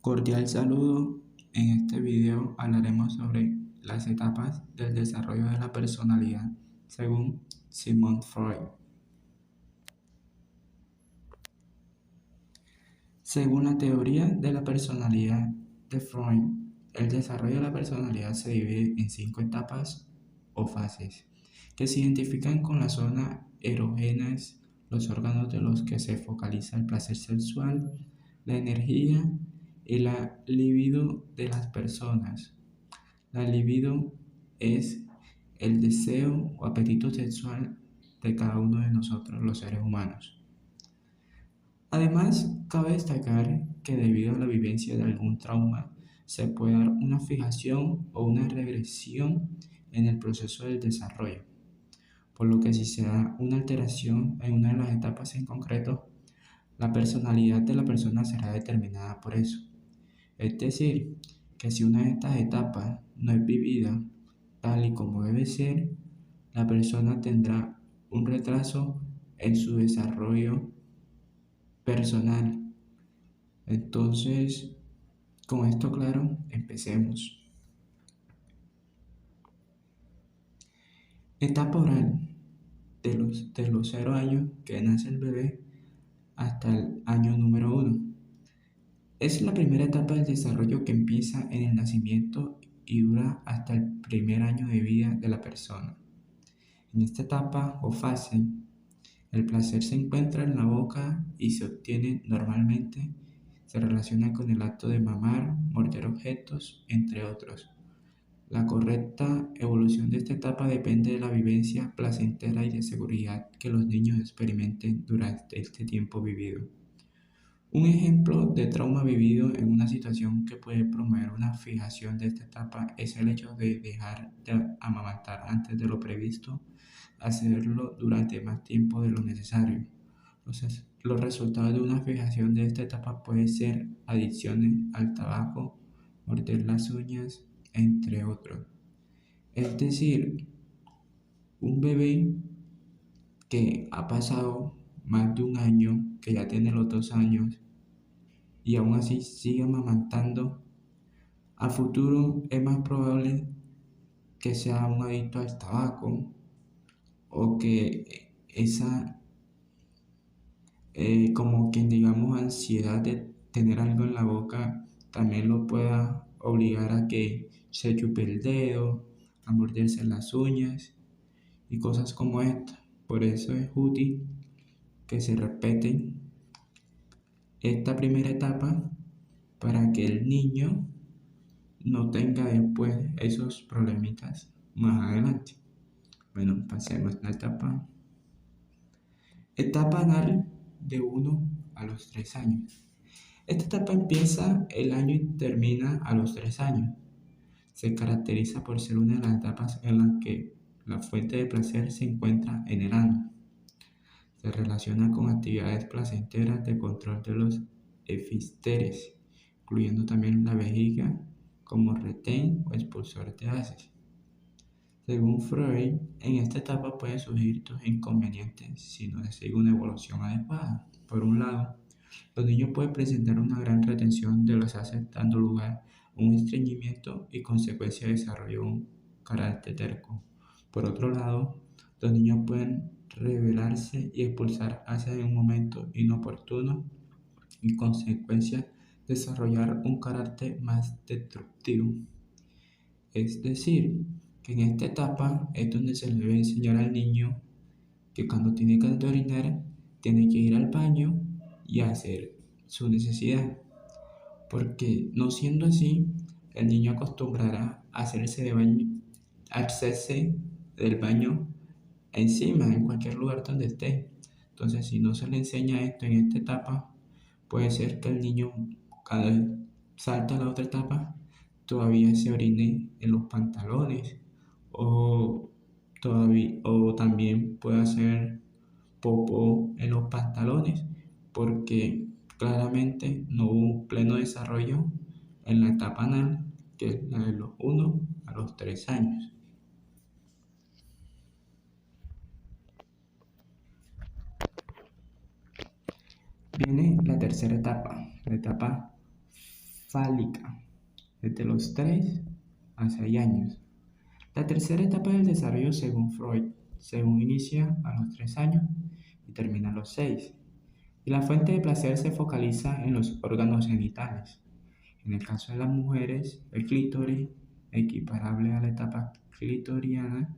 Cordial saludo. En este video hablaremos sobre las etapas del desarrollo de la personalidad según Sigmund Freud. Según la teoría de la personalidad de Freud, el desarrollo de la personalidad se divide en 5 etapas o fases que se identifican con las zonas erógenas, los órganos de los que se focaliza el placer sexual, la energía y la libido de las personas. La libido es el deseo o apetito sexual de cada uno de nosotros, los seres humanos. Además, cabe destacar que debido a la vivencia de algún trauma, se puede dar una fijación o una regresión en el proceso del desarrollo, por lo que si se da una alteración en una de las etapas en concreto, la personalidad de la persona será determinada por eso. Es decir, que si una de estas etapas no es vivida tal y como debe ser, la persona tendrá un retraso en su desarrollo personal. Entonces, con esto claro, empecemos. Etapa oral. De los 0 años que nace el bebé hasta el año número 1. Es la primera etapa del desarrollo que empieza en el nacimiento y dura hasta el primer año de vida de la persona. En esta etapa o fase, el placer se encuentra en la boca y se obtiene normalmente, se relaciona con el acto de mamar, morder objetos, entre otros. La correcta evolución de esta etapa depende de la vivencia placentera y de seguridad que los niños experimenten durante este tiempo vivido. Un ejemplo de trauma vivido en una situación que puede promover una fijación de esta etapa es el hecho de dejar de amamantar antes de lo previsto, hacerlo durante más tiempo de lo necesario. Los resultados de una fijación de esta etapa pueden ser adicciones al tabaco, morder las uñas, entre otros. Es decir, un bebé que ha pasado más de un año, que ya tiene los 2 años, y aún así sigue amamantando, a futuro es más probable que sea un adicto al tabaco o que esa, como quien digamos, ansiedad de tener algo en la boca también lo pueda obligar a que se chupe el dedo, a morderse las uñas y cosas como esta. Por eso es útil que se respete esta primera etapa para que el niño no tenga después esos problemitas más adelante. Bueno, pasemos a la etapa anal de 1 a los 3 años. Esta etapa empieza el año y termina a los 3 años. Se caracteriza por ser una de las etapas en las que la fuente de placer se encuentra en el ano. Se relaciona con actividades placenteras de control de los esfínteres, incluyendo también la vejiga como retén o expulsor de gases. Según Freud, en esta etapa pueden surgir dos inconvenientes si no se sigue una evolución adecuada. Por un lado, los niños pueden presentar una gran retención de los gases, dando lugar a un estreñimiento y consecuencia de desarrollo de un carácter terco. Por otro lado, los niños pueden rebelarse y expulsar gases en un momento inoportuno y consecuencia desarrollar un carácter más destructivo. Es decir, que en esta etapa es donde se le debe enseñar al niño que cuando tiene que orinar, tiene que ir al baño y hacer su necesidad. Porque no siendo así, el niño acostumbrará a hacerse del baño encima, en cualquier lugar donde esté. Entonces, si no se le enseña esto en esta etapa, puede ser que el niño, cada vez salta a la otra etapa, todavía se orine en los pantalones o también puede hacer popó en los pantalones porque claramente no hubo un pleno desarrollo en la etapa anal, que es la de los 1 a los 3 años. Viene la tercera etapa, la etapa fálica, desde los 3 a 6 años. La tercera etapa del desarrollo, según Freud, según inicia a los 3 años y termina a los 6. Y la fuente de placer se focaliza en los órganos genitales. En el caso de las mujeres, el clítoris, equiparable a la etapa clitoriana.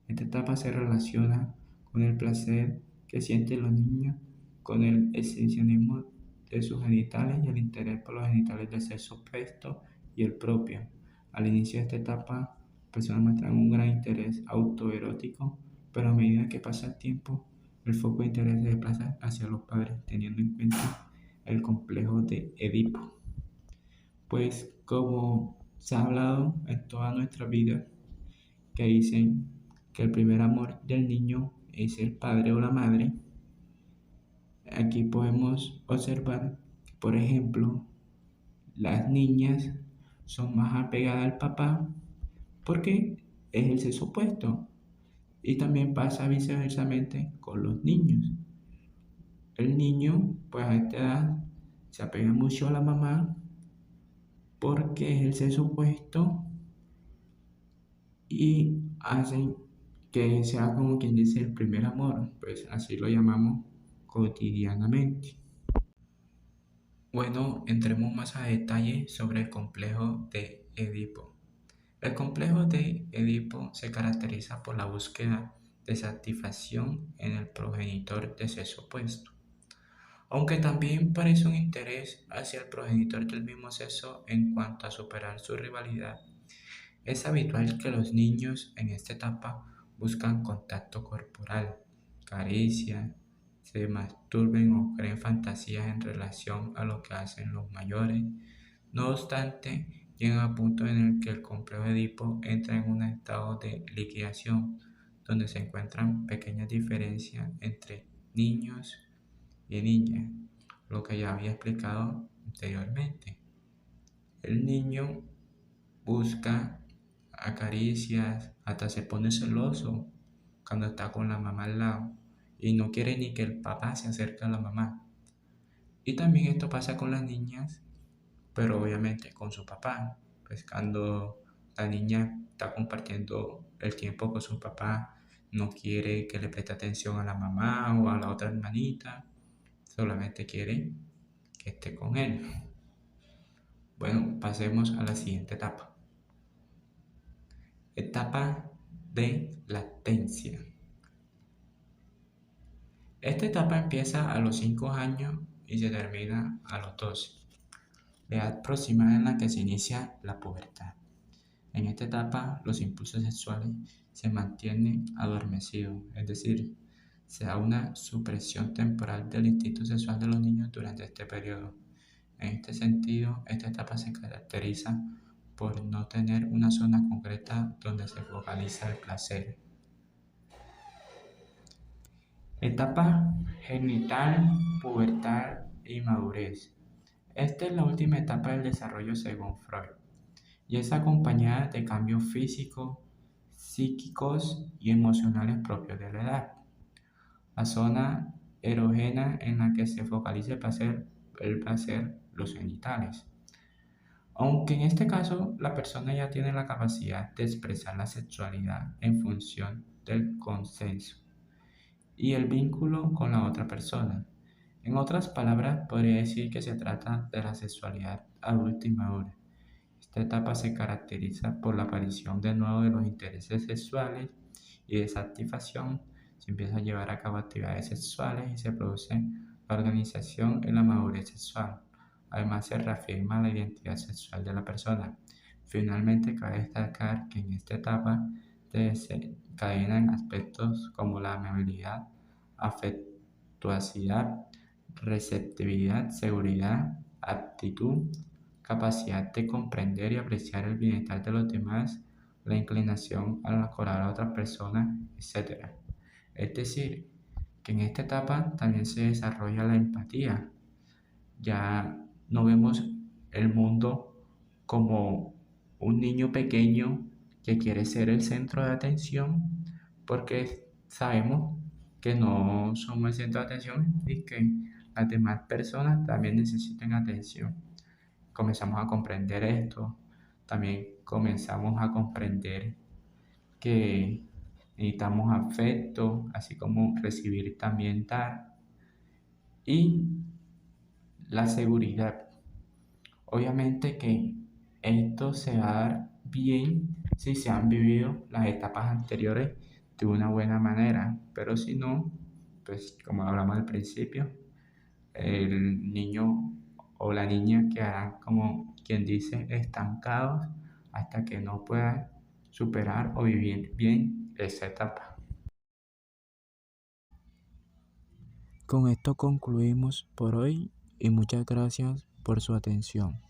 Esta etapa se relaciona con el placer que sienten los niños, con el exhibicionismo de sus genitales y el interés por los genitales del sexo opuesto y el propio. Al inicio de esta etapa, las personas muestran un gran interés autoerótico, pero a medida que pasa el tiempo, el foco de interés se desplaza hacia los padres, teniendo en cuenta el complejo de Edipo. Pues como se ha hablado en toda nuestra vida, que dicen que el primer amor del niño es el padre o la madre, aquí podemos observar que, por ejemplo, las niñas son más apegadas al papá porque es el sexo opuesto. Y también pasa viceversamente con los niños. El niño, pues a esta edad, se apega mucho a la mamá porque es el sexo opuesto y hacen que sea como quien dice el primer amor, pues así lo llamamos cotidianamente. Bueno, entremos más a detalle sobre el complejo de Edipo. El complejo de Edipo se caracteriza por la búsqueda de satisfacción en el progenitor de sexo opuesto, aunque también parece un interés hacia el progenitor del mismo sexo en cuanto a superar su rivalidad. Es habitual que los niños en esta etapa buscan contacto corporal, caricia, se masturben o creen fantasías en relación a lo que hacen los mayores. No obstante, llegan a punto en el que el complejo de Edipo entra en un estado de liquidación, donde se encuentran pequeñas diferencias entre niños y niñas, lo que ya había explicado anteriormente. El niño busca acaricias, hasta se pone celoso cuando está con la mamá al lado y no quiere ni que el papá se acerque a la mamá. Y también esto pasa con las niñas, pero obviamente con su papá, pues cuando la niña está compartiendo el tiempo con su papá, no quiere que le preste atención a la mamá o a la otra hermanita, solamente quiere que esté con él. Bueno, pasemos a la siguiente etapa. Etapa de lactancia. Esta etapa empieza a los 5 años y se termina a los 12, la edad aproximada en la que se inicia la pubertad. En esta etapa, los impulsos sexuales se mantienen adormecidos, es decir, se da una supresión temporal del instinto sexual de los niños durante este periodo. En este sentido, esta etapa se caracteriza por no tener una zona concreta donde se focaliza el placer. Etapa genital, pubertad y madurez. Esta es la última etapa del desarrollo según Freud y es acompañada de cambios físicos, psíquicos y emocionales propios de la edad. La zona erógena en la que se focaliza el placer, los genitales. Aunque en este caso la persona ya tiene la capacidad de expresar la sexualidad en función del consenso y el vínculo con la otra persona. En otras palabras, podría decir que se trata de la sexualidad adulta y madura. Esta etapa se caracteriza por la aparición de nuevo de los intereses sexuales y de satisfacción. Se empieza a llevar a cabo actividades sexuales y se produce la organización en la madurez sexual. Además, se reafirma la identidad sexual de la persona. Finalmente, cabe destacar que en esta etapa desencadenan aspectos como la amabilidad, afectuosidad, receptividad, seguridad, aptitud, capacidad de comprender y apreciar el bienestar de los demás, la inclinación a mejorar a otras personas, etc. Es decir, que en esta etapa también se desarrolla la empatía. Ya no vemos el mundo como un niño pequeño que quiere ser el centro de atención, porque sabemos que no somos el centro de atención y que las demás personas también necesitan atención. comenzamos a comprender esto, también comenzamos a comprender que necesitamos afecto, así como recibir también dar, y la seguridad. Obviamente que esto se va a dar bien si se han vivido las etapas anteriores de una buena manera, pero si no, pues como hablamos al principio, el niño o la niña quedarán como quien dice estancados hasta que no puedan superar o vivir bien esa etapa. Con esto concluimos por hoy y muchas gracias por su atención.